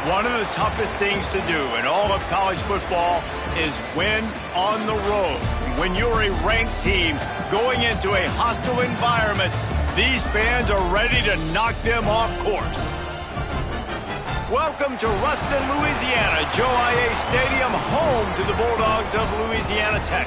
One of the toughest things to do in all of college football is win on the road. When you're a ranked team going into a hostile environment, these fans are ready to knock them off course. Welcome to Ruston, Louisiana, Joe IA Stadium, home to the Bulldogs of Louisiana Tech.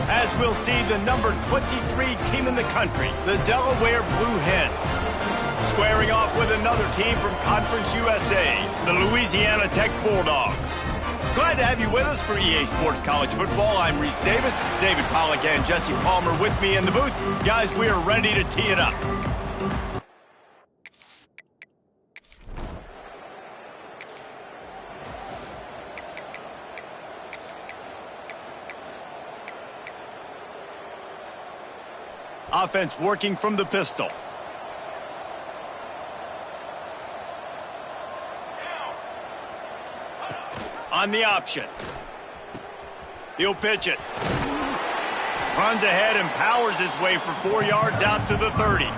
As we'll see the number 23 team in the country, the Delaware Blue Hens, squaring off with another team from Conference USA, the Louisiana Tech Bulldogs. Glad to have you with us for EA Sports College Football. I'm Reese Davis, David Pollack and Jesse Palmer with me in the booth. Guys, we are ready to tee it up. Offense working from the pistol. On the option. He'll pitch it. Runs ahead and powers his way for 4 yards out to the 30.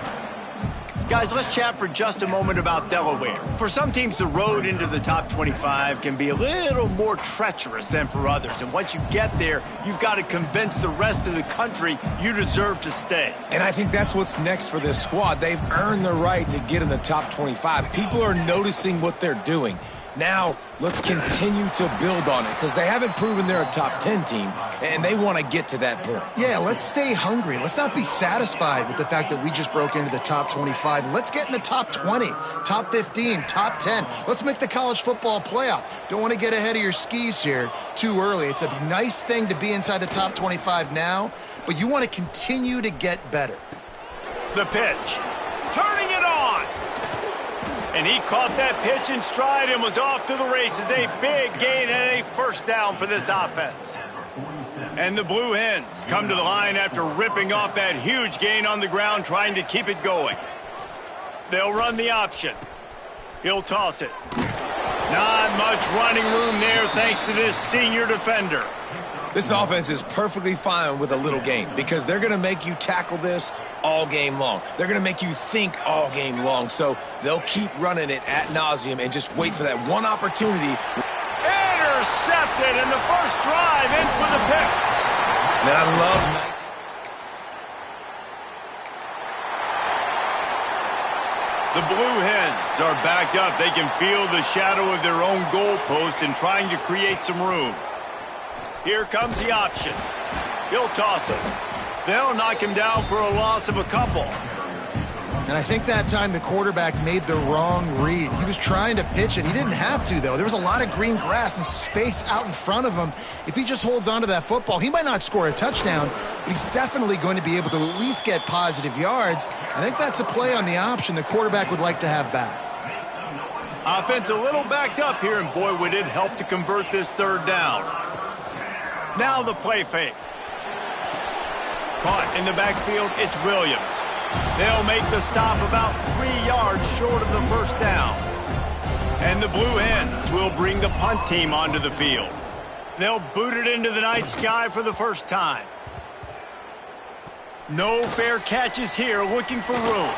Guys, let's chat for just a moment about Delaware. For some teams, the road into the top 25 can be a little more treacherous than for others. And once you get there, you've got to convince the rest of the country you deserve to stay. And I think that's what's next for this squad. They've earned the right to get in the top 25. People are noticing what they're doing. Now, let's continue to build on it because they haven't proven they're a top 10 team, and they want to get to that point. Yeah, let's stay hungry. Let's not be satisfied with the fact that we just broke into the top 25. Let's get in the top 20, top 15, top 10. Let's make the college football playoff. Don't want to get ahead of your skis here too early. It's a nice thing to be inside the top 25 now, but you want to continue to get better. The pitch. Turning it on. And he caught that pitch in stride and was off to the races. A big gain and a first down for this offense. And the Blue Hens come to the line after ripping off that huge gain on the ground, trying to keep it going. They'll run the option. He'll toss it. Not much running room there thanks to this senior defender. This offense is perfectly fine with a little gain because they're going to make you tackle this all game long. They're going to make you think all game long. So they'll keep running it ad nauseum and just wait for that one opportunity. Intercepted, and the first drive ends with a pick. And I love the Blue Hens are backed up. They can feel the shadow of their own goalpost and trying to create some room. Here comes the option. He'll toss it. They'll knock him down for a loss of a couple. And I think that time the quarterback made the wrong read. He was trying to pitch it. He didn't have to, though. There was a lot of green grass and space out in front of him. If he just holds on to that football, he might not score a touchdown, but he's definitely going to be able to at least get positive yards. I think that's a play on the option the quarterback would like to have back. Offense a little backed up here, and boy, would it help to convert this third down. Now the play fake. Caught in the backfield, it's Williams. They'll make the stop about 3 yards short of the first down. And the Blue Hens will bring the punt team onto the field. They'll boot it into the night sky for the first time. No fair catches here, looking for room.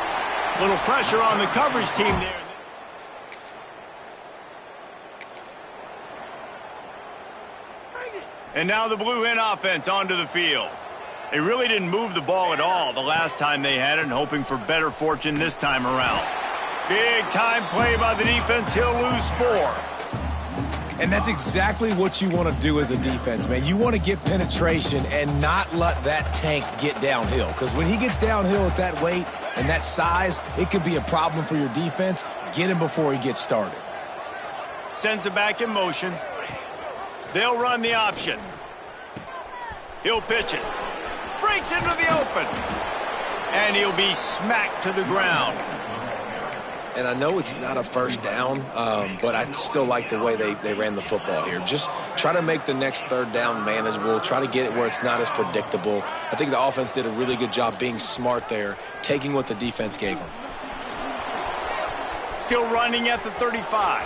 Little pressure on the coverage team there. And now the Blue Hen offense onto the field. They really didn't move the ball at all the last time they had it, and hoping for better fortune this time around. Big time play by the defense. He'll lose 4. And that's exactly what you want to do as a defense, man. You want to get penetration and not let that tank get downhill. Because when he gets downhill at that weight and that size, it could be a problem for your defense. Get him before he gets started. Sends it back in motion. They'll run the option. He'll pitch it. Breaks into the open. And he'll be smacked to the ground. And I know it's not a first down, but I still like the way they ran the football here. Just try to make the next third down manageable. Try to get it where it's not as predictable. I think the offense did a really good job being smart there, taking what the defense gave them. Still running at the 35.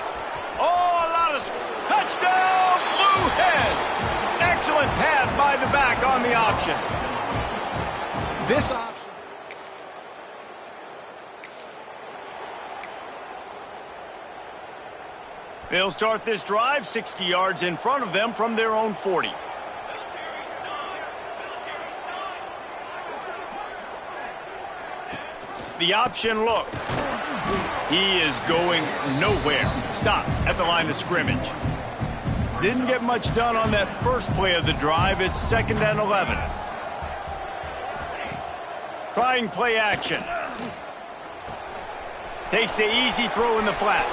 Oh, a lot of touchdown, Blue Hens. Excellent pass by the back on the option. This option. They'll start this drive 60 yards in front of them from their own 40. The option look. He is going nowhere. Stop at the line of scrimmage. Didn't get much done on that first play of the drive. It's 2nd and 11. Trying play action. Takes the easy throw in the flat.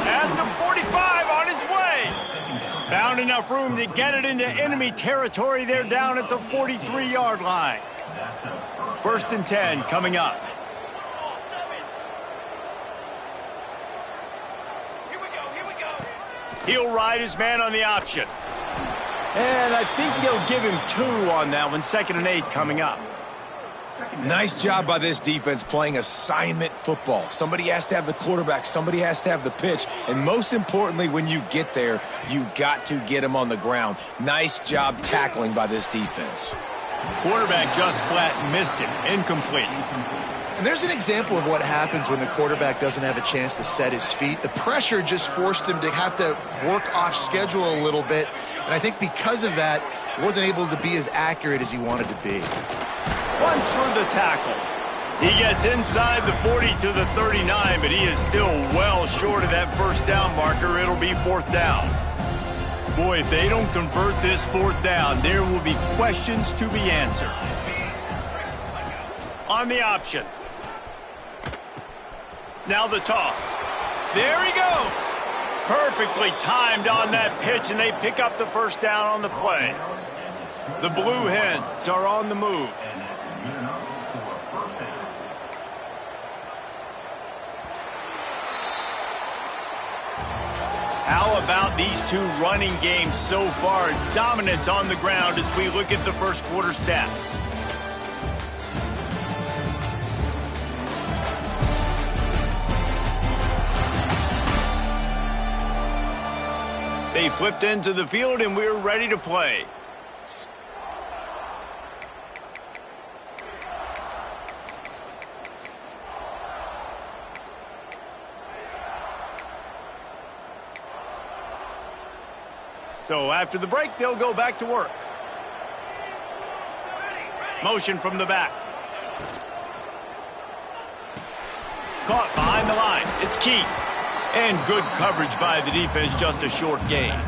At the 45 on his way. Found enough room to get it into enemy territory. They're down at the 43-yard line. 1st and 10 coming up. He'll ride his man on the option. And I think they'll give him 2 on that one. 2nd and 8 coming up. Nice job by this defense playing assignment football. Somebody has to have the quarterback. Somebody has to have the pitch. And most importantly, when you get there, you got to get him on the ground. Nice job tackling by this defense. Quarterback just flat missed him. Incomplete. And there's an example of what happens when the quarterback doesn't have a chance to set his feet. The pressure just forced him to have to work off schedule a little bit. And I think because of that, he wasn't able to be as accurate as he wanted to be. Once through the tackle. He gets inside the 40 to the 39, but he is still well short of that 1st down marker. It'll be 4th down. Boy, if they don't convert this 4th down, there will be questions to be answered. On the option. Now the toss. There he goes. Perfectly timed on that pitch, and they pick up the 1st down on the play. The Blue Hens are on the move. How about these 2 running games so far? Dominance on the ground as we look at the 1st quarter stats. They flipped into the field, and we're ready to play. So after the break, they'll go back to work. Motion from the back. Caught behind the line. It's key. And good coverage by the defense, just a short gain.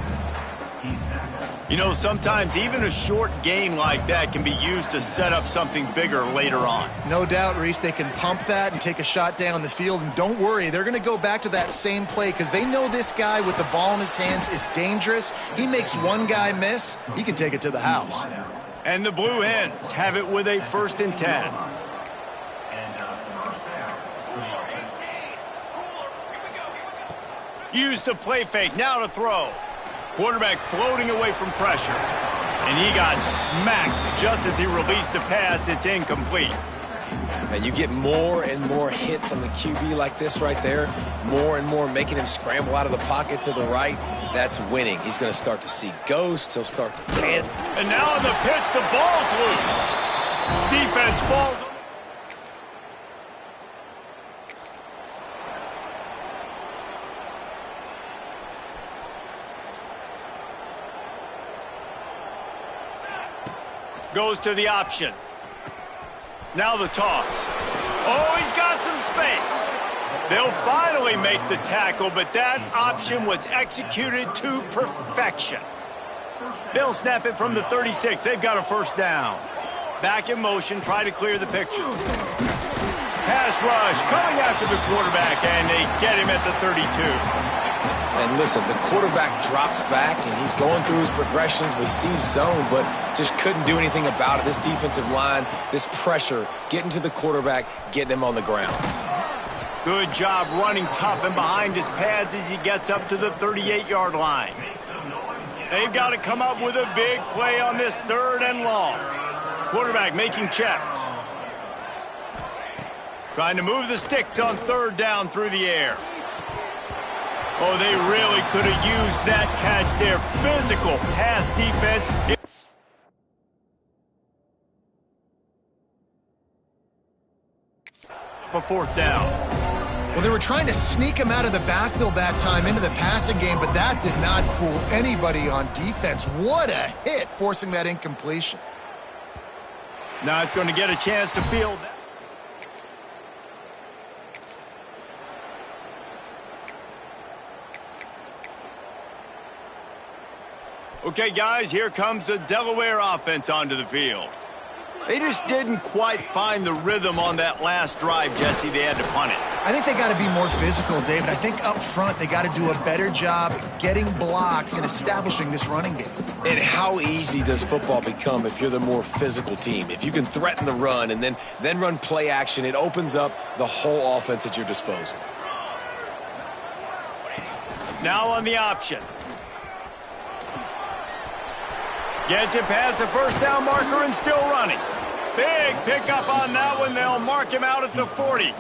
You know, sometimes even a short gain like that can be used to set up something bigger later on. No doubt, Reese, they can pump that and take a shot down the field. And don't worry, they're going to go back to that same play because they know this guy with the ball in his hands is dangerous. He makes one guy miss, he can take it to the house. And the Blue Hens have it with a 1st and 10. Use the play fake, now to throw. Quarterback floating away from pressure. And he got smacked just as he released the pass. It's incomplete. And you get more and more hits on the QB like this right there. More and more making him scramble out of the pocket to the right. That's winning. He's going to start to see ghosts. He'll start to pant. And now on the pitch, the ball's loose. Defense falls. Goes to the option. Now the toss. Oh, he's got some space. They'll finally make the tackle, but that option was executed to perfection. They'll snap it from the 36. They've got a 1st down. Back in motion, try to clear the picture. Pass rush coming after the quarterback, and they get him at the 32. And listen, the quarterback drops back, and he's going through his progressions. We see zone, but just couldn't do anything about it. This defensive line, this pressure, getting to the quarterback, getting him on the ground. Good job running tough and behind his pads as he gets up to the 38-yard line. They've got to come up with a big play on this 3rd and long. Quarterback making checks. Trying to move the sticks on 3rd down through the air. Oh, they really could have used that catch there. Physical pass defense. For 4th down. Well, they were trying to sneak him out of the backfield that time into the passing game, but that did not fool anybody on defense. What a hit, forcing that incompletion. Not going to get a chance to field that. Okay, guys, here comes the Delaware offense onto the field. They just didn't quite find the rhythm on that last drive, Jesse. They had to punt it. I think they got to be more physical, David. I think up front they got to do a better job getting blocks and establishing this running game. And how easy does football become if you're the more physical team? If you can threaten the run and then run play action, it opens up the whole offense at your disposal. Now on the option. Gets it past the first down marker and still running. Big pickup on that one. They'll mark him out at the 40.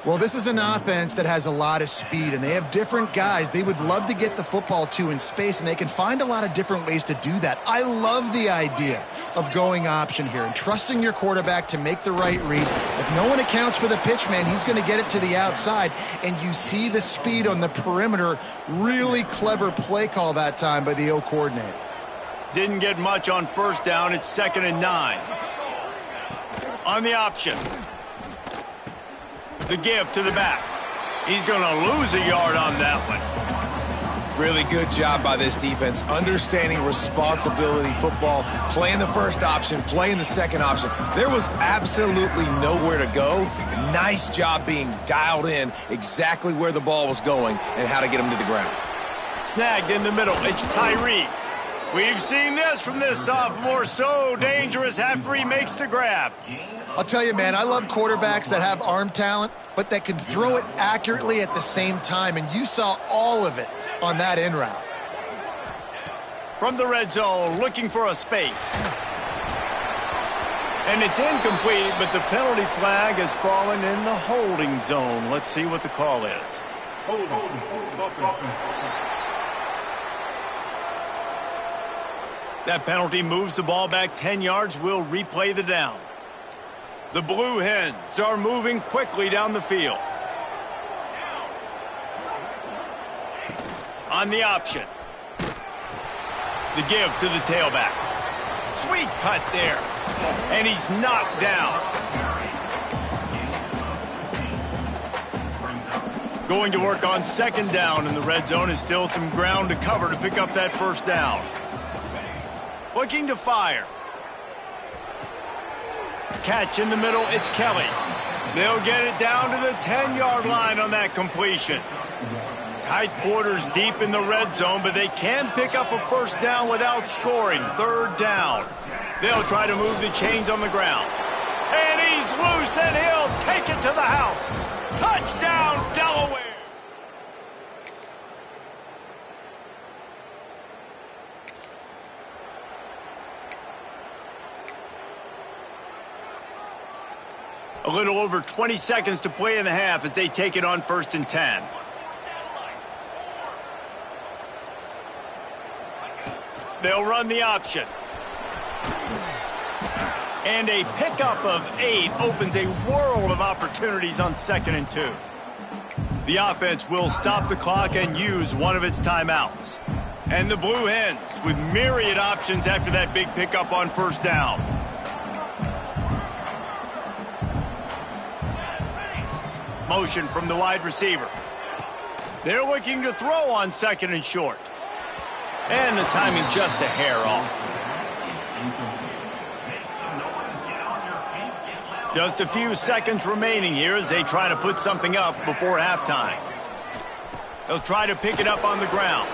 Well, this is an offense that has a lot of speed, and they have different guys they would love to get the football to in space, and they can find a lot of different ways to do that. I love the idea of going option here and trusting your quarterback to make the right read. If no one accounts for the pitch man, he's going to get it to the outside, and you see the speed on the perimeter. Really clever play call that time by the O coordinator. Didn't get much on first down. It's 2nd and 9. On the option. The give to the back. He's going to lose a yard on that one. Really good job by this defense, understanding responsibility football, playing the first option, playing the second option. There was absolutely nowhere to go. Nice job being dialed in exactly where the ball was going and how to get him to the ground. Snagged in the middle. It's Tyree. We've seen this from this sophomore, so dangerous after he makes the grab. I'll tell you, man, I love quarterbacks that have arm talent, but that can throw it accurately at the same time, and you saw all of it on that in route. From the red zone, looking for a space. And it's incomplete, but the penalty flag has fallen in the holding zone. Let's see what the call is. That penalty moves the ball back 10 yards. We'll replay the down. The Blue Hens are moving quickly down the field. On the option. The give to the tailback. Sweet cut there. And he's knocked down. Going to work on 2nd down in the red zone is still some ground to cover to pick up that first down. Looking to fire. Catch in the middle, it's Kelly. They'll get it down to the 10-yard line on that completion. Tight quarters deep in the red zone, but they can pick up a first down without scoring. 3rd down. They'll try to move the chains on the ground. And he's loose, and he'll take it to the house. Touchdown, Delaware. A little over 20 seconds to play in the half as they take it on 1st and 10. They'll run the option. And a pickup of 8 opens a world of opportunities on 2nd and 2. The offense will stop the clock and use one of its timeouts. And the Blue Hens with myriad options after that big pickup on 1st down. Motion from the wide receiver. They're looking to throw on 2nd and short. And the timing just a hair off. Just a few seconds remaining here as they try to put something up before halftime. They'll try to pick it up on the ground.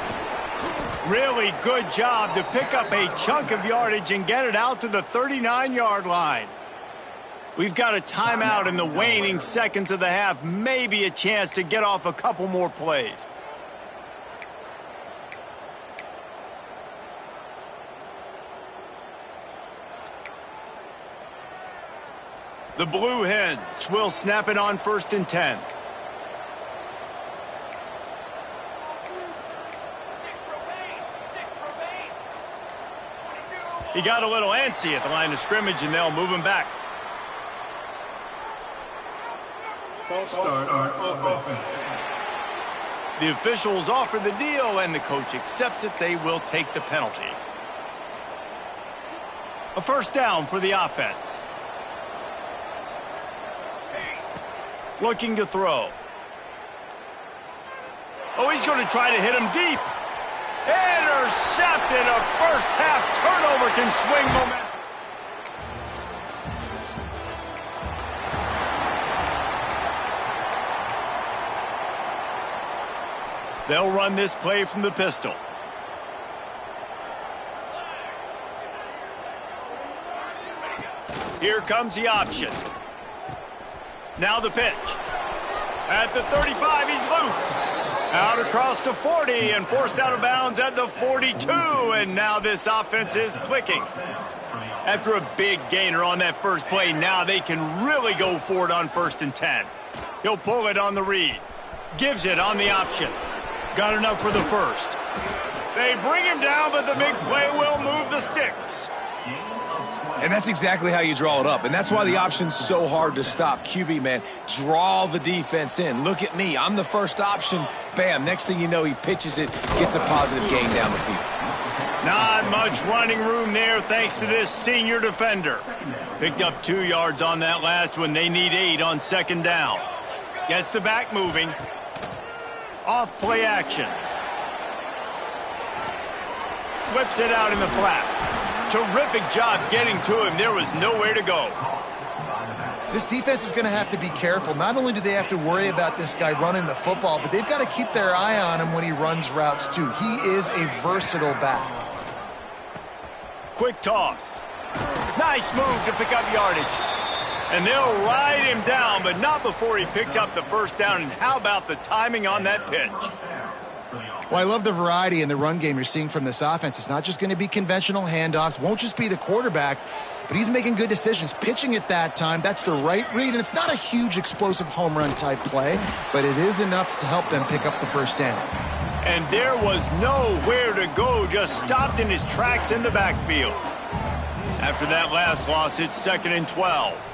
Really good job to pick up a chunk of yardage and get it out to the 39-yard line. We've got a timeout in the waning seconds of the half. Maybe a chance to get off a couple more plays. The Blue Hens will snap it on 1st and 10. He got a little antsy at the line of scrimmage, and they'll move him back. False start on offense. The officials offer the deal, and the coach accepts it. They will take the penalty. A first down for the offense. Looking to throw. Oh, he's going to try to hit him deep. Intercepted. A first half turnover can swing momentum. They'll run this play from the pistol. Here comes the option. Now the pitch. At the 35, he's loose. Out across the 40 and forced out of bounds at the 42. And now this offense is clicking. After a big gainer on that first play, now they can really go for it on 1st and 10. He'll pull it on the read. Gives it on the option. Got enough for the first. They bring him down, but the big play will move the sticks. And that's exactly how you draw it up. And that's why the option's so hard to stop. QB, man, draw the defense in. Look at me. I'm the first option. Bam. Next thing you know, he pitches it, gets a positive gain down the field. Not much running room there thanks to this senior defender. Picked up 2 yards on that last one. They need 8 on 2nd down. Gets the back moving. Off play action. Flips it out in the flat. Terrific job getting to him. There was nowhere to go. This defense is going to have to be careful. Not only do they have to worry about this guy running the football, but they've got to keep their eye on him when he runs routes too. He is a versatile back. Quick toss. Nice move to pick up yardage. And they'll ride him down, but not before he picks up the first down. And how about the timing on that pitch? Well, I love the variety in the run game you're seeing from this offense. It's not just going to be conventional handoffs. Won't just be the quarterback, but he's making good decisions. Pitching at that time, that's the right read. And it's not a huge explosive home run type play, but it is enough to help them pick up the first down. And there was nowhere to go, just stopped in his tracks in the backfield. After that last loss, it's 2nd and 12.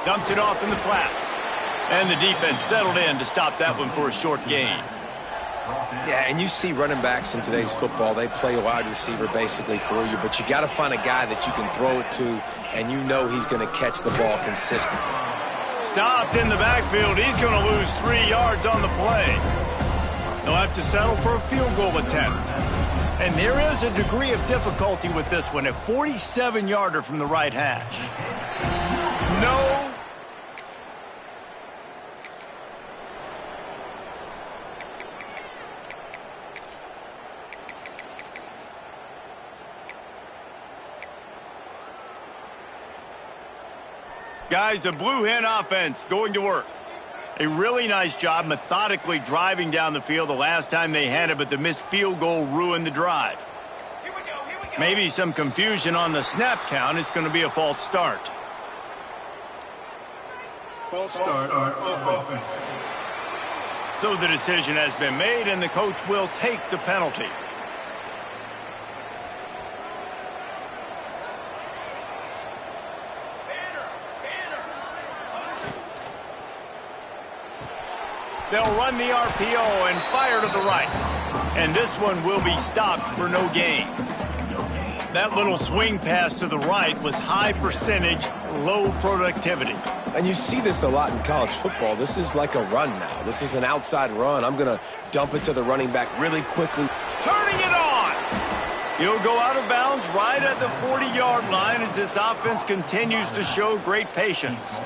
Dumps it off in the flats. And the defense settled in to stop that one for a short gain. Yeah, and you see running backs in today's football, they play wide receiver basically for you, but you got to find a guy that you can throw it to, and you know he's going to catch the ball consistently. Stopped in the backfield. He's going to lose 3 yards on the play. They'll have to settle for a field goal attempt. And there is a degree of difficulty with this one, a 47-yarder from the right hash. No. Guys, the Blue Hen offense going to work. A really nice job methodically driving down the field the last time they had it, but the missed field goal ruined the drive. Maybe some confusion on the snap count. It's going to be a false start. False start on offense. So the decision has been made, and the coach will take the penalty. They'll run the RPO and fire to the right. And this one will be stopped for no gain. That little swing pass to the right was high percentage, low productivity. And you see this a lot in college football. This is like a run now. This is an outside run. I'm going to dump it to the running back really quickly. Turning it on! He'll go out of bounds right at the 40-yard line as this offense continues to show great patience.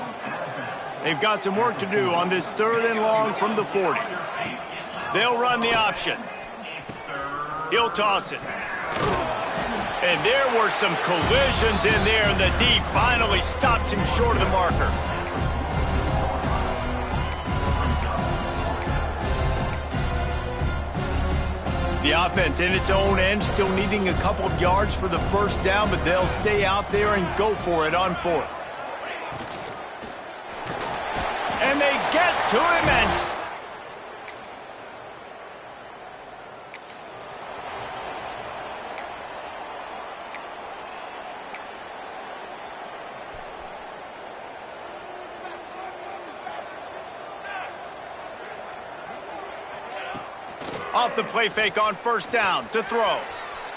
They've got some work to do on this 3rd and long from the 40. They'll run the option. He'll toss it. And there were some collisions in there, and the D finally stops him short of the marker. The offense in its own end, still needing a couple of yards for the first down, but they'll stay out there and go for it on 4th. And they get to him and... Off the play fake on first down to throw.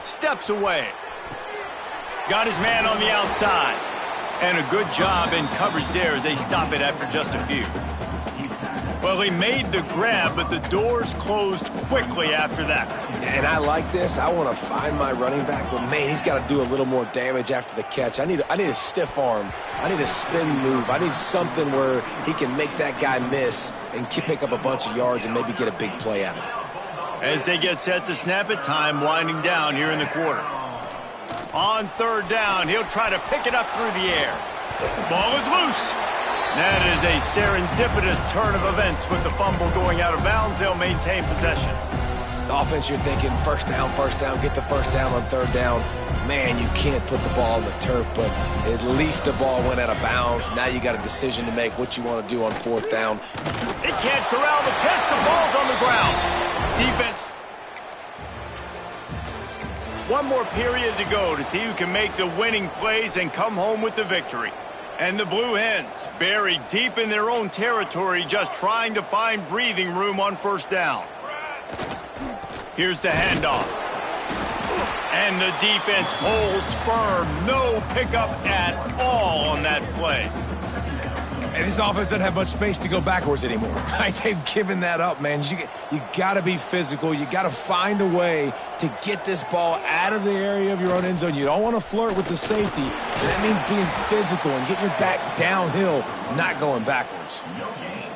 Steps away. Got his man on the outside. And a good job in coverage there as they stop it after just a few. Well, he made the grab, but the doors closed quickly after that. And I like this. I want to find my running back, but man, he's got to do a little more damage after the catch. I need a stiff arm. I need a spin move. I need something where he can make that guy miss and pick up a bunch of yards and maybe get a big play out of it. As they get set to snap it, time winding down here in the quarter. On third down, he'll try to pick it up through the air. Ball is loose. That is a serendipitous turn of events with the fumble going out of bounds. They'll maintain possession. The offense, you're thinking first down, get the first down on third down. Man, you can't put the ball on the turf, but at least the ball went out of bounds. Now you got a decision to make what you want to do on fourth down. They can't corral the pitch. The ball's on the ground. Defense. One more period to go to see who can make the winning plays and come home with the victory. And the Blue Hens, buried deep in their own territory, just trying to find breathing room on first down. Here's the handoff. And the defense holds firm. No pickup at all on that play. And this offense doesn't have much space to go backwards anymore, right? They've given that up, man. You got to be physical. You got to find a way to get this ball out of the area of your own end zone. You don't want to flirt with the safety. That means being physical and getting your back downhill, not going backwards.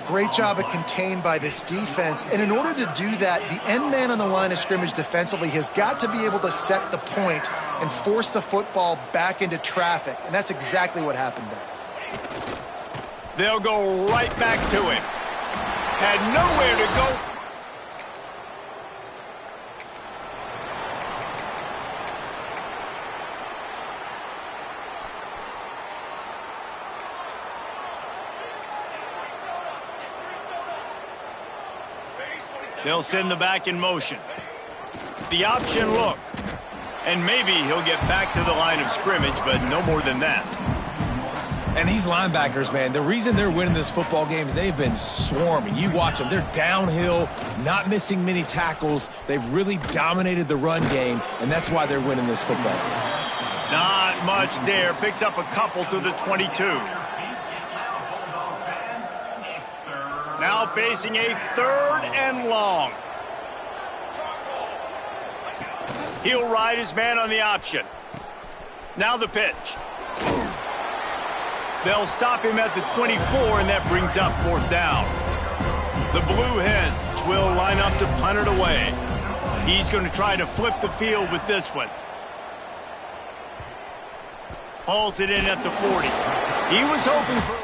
Great job of contained by this defense. And in order to do that, the end man on the line of scrimmage defensively has got to be able to set the point and force the football back into traffic. And that's exactly what happened there. They'll go right back to him. Had nowhere to go. They'll send the back in motion. The option look. And maybe he'll get back to the line of scrimmage, but no more than that. And these linebackers, man, the reason they're winning this football game is they've been swarming. You watch them. They're downhill, not missing many tackles. They've really dominated the run game, and that's why they're winning this football game. Not much there. Picks up a couple to the 22. Now facing a third and long. He'll ride his man on the option. Now the pitch. They'll stop him at the 24, and that brings up fourth down. The Blue Hens will line up to punt it away. He's going to try to flip the field with this one. Hauls it in at the 40. He was hoping for...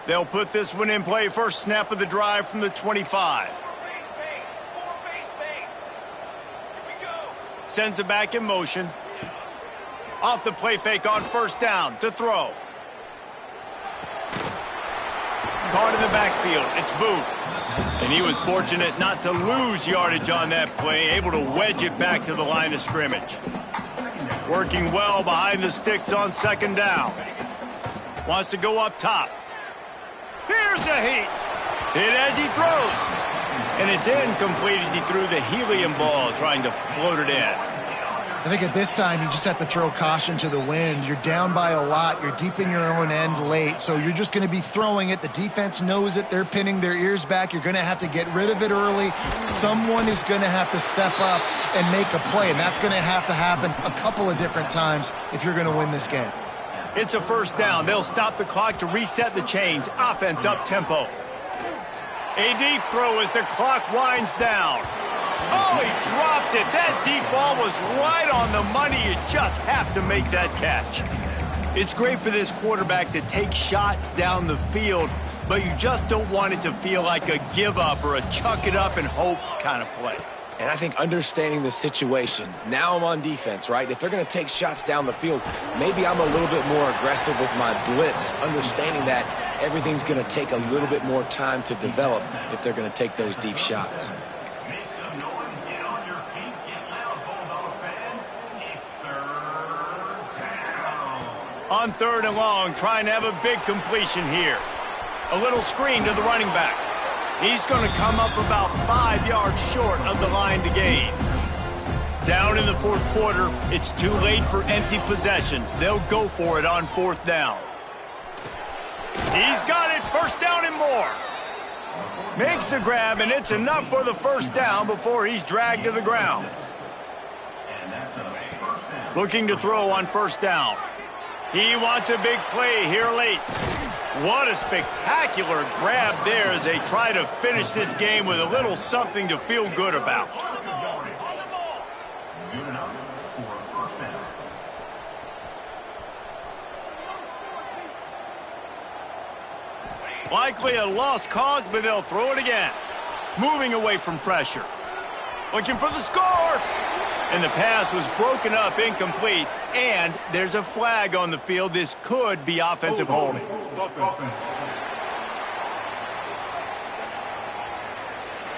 They'll put this one in play. First snap of the drive from the 25. Sends it back in motion. Off the play fake on first down to throw. Caught in the backfield. It's Booth. And he was fortunate not to lose yardage on that play, able to wedge it back to the line of scrimmage. Working well behind the sticks on second down. Wants to go up top. Here's a heat. Hit as he throws. And it's incomplete as he threw the helium ball, trying to float it in. I think at this time, you just have to throw caution to the wind. You're down by a lot. You're deep in your own end late. So you're just going to be throwing it. The defense knows it. They're pinning their ears back. You're going to have to get rid of it early. Someone is going to have to step up and make a play. And that's going to have to happen a couple of different times if you're going to win this game. It's a first down. They'll stop the clock to reset the chains. Offense up tempo. A deep throw as the clock winds down. Oh, he dropped it. That deep ball was right on the money. You just have to make that catch. It's great for this quarterback to take shots down the field, but you just don't want it to feel like a give up or a chuck it up and hope kind of play. And I think understanding the situation, now I'm on defense, right? If they're going to take shots down the field, maybe I'm a little bit more aggressive with my blitz, understanding that everything's going to take a little bit more time to develop if they're going to take those deep shots. On 3rd and long, trying to have a big completion here. A little screen to the running back. He's going to come up about 5 yards short of the line to gain. Down in the 4th quarter, it's too late for empty possessions. They'll go for it on 4th down. He's got it, 1st down and more. Makes the grab, and it's enough for the 1st down before he's dragged to the ground. Looking to throw on 1st down. He wants a big play here late. What a spectacular grab there as they try to finish this game with a little something to feel good about. Likely a lost cause, but they'll throw it again. Moving away from pressure. Looking for the score! And the pass was broken up, incomplete, and there's a flag on the field. This could be offensive holding.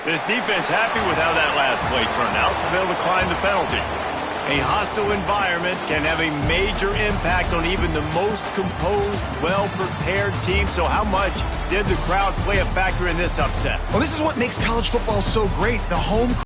This defense happy with how that last play turned out, so they'll decline the penalty. A hostile environment can have a major impact on even the most composed, well-prepared team. So how much did the crowd play a factor in this upset? Well, this is what makes college football so great. The home